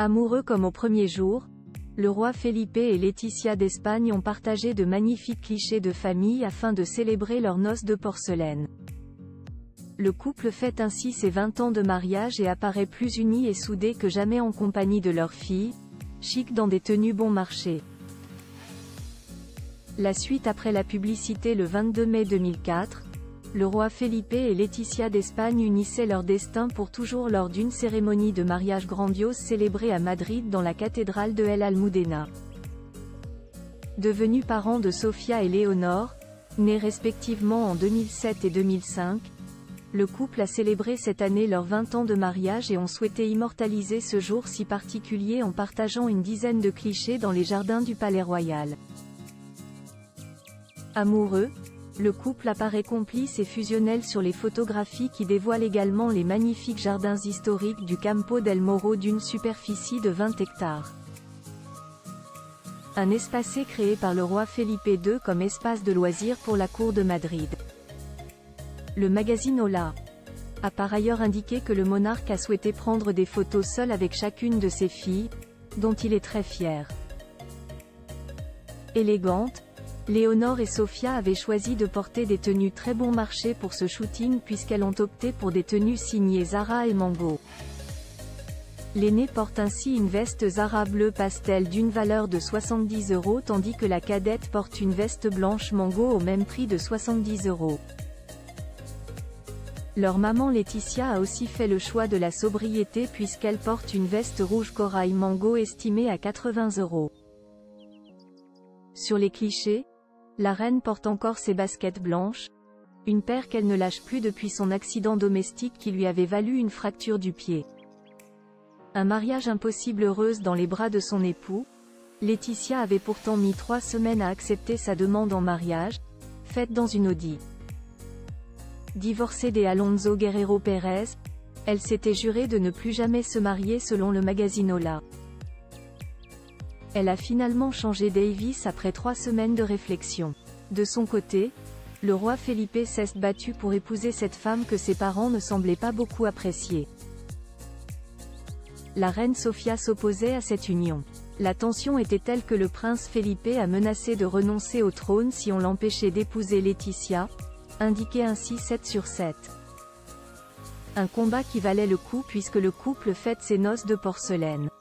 Amoureux comme au premier jour, le roi Felipe et Laetitia d'Espagne ont partagé de magnifiques clichés de famille afin de célébrer leurs noces de porcelaine. Le couple fête ainsi ses 20 ans de mariage et apparaît plus uni et soudé que jamais en compagnie de leur fille, chic dans des tenues bon marché. La suite après la publicité le 22 mai 2004, le roi Felipe et Laetitia d'Espagne unissaient leur destin pour toujours lors d'une cérémonie de mariage grandiose célébrée à Madrid dans la cathédrale de El Almudena. Devenus parents de Sofia et Léonore, nés respectivement en 2007 et 2005, le couple a célébré cette année leurs 20 ans de mariage et ont souhaité immortaliser ce jour si particulier en partageant une dizaine de clichés dans les jardins du Palais Royal. Amoureux, le couple apparaît complice et fusionnel sur les photographies qui dévoilent également les magnifiques jardins historiques du Campo del Moro d'une superficie de 20 hectares. Un espacé créé par le roi Felipe II comme espace de loisirs pour la cour de Madrid. Le magazine Hola a par ailleurs indiqué que le monarque a souhaité prendre des photos seul avec chacune de ses filles, dont il est très fier. Élégantes, Léonore et Sofia avaient choisi de porter des tenues très bon marché pour ce shooting puisqu'elles ont opté pour des tenues signées Zara et Mango. L'aînée porte ainsi une veste Zara bleu pastel d'une valeur de 70 € tandis que la cadette porte une veste blanche Mango au même prix de 70 €. Leur maman Laetitia a aussi fait le choix de la sobriété puisqu'elle porte une veste rouge corail Mango estimée à 80 €. Sur les clichés, la reine porte encore ses baskets blanches, une paire qu'elle ne lâche plus depuis son accident domestique qui lui avait valu une fracture du pied. Un mariage impossible heureuse dans les bras de son époux, Laetitia avait pourtant mis 3 semaines à accepter sa demande en mariage, faite dans une Audi. Divorcée des Alonso Guerrero Pérez, elle s'était jurée de ne plus jamais se marier selon le magazine Hola. Elle a finalement changé Davis après 3 semaines de réflexion. De son côté, le roi Felipe s'est battu pour épouser cette femme que ses parents ne semblaient pas beaucoup apprécier. La reine Sofia s'opposait à cette union. La tension était telle que le prince Felipe a menacé de renoncer au trône si on l'empêchait d'épouser Laetitia, indiqué ainsi 7 sur 7. Un combat qui valait le coup puisque le couple fête ses noces de porcelaine.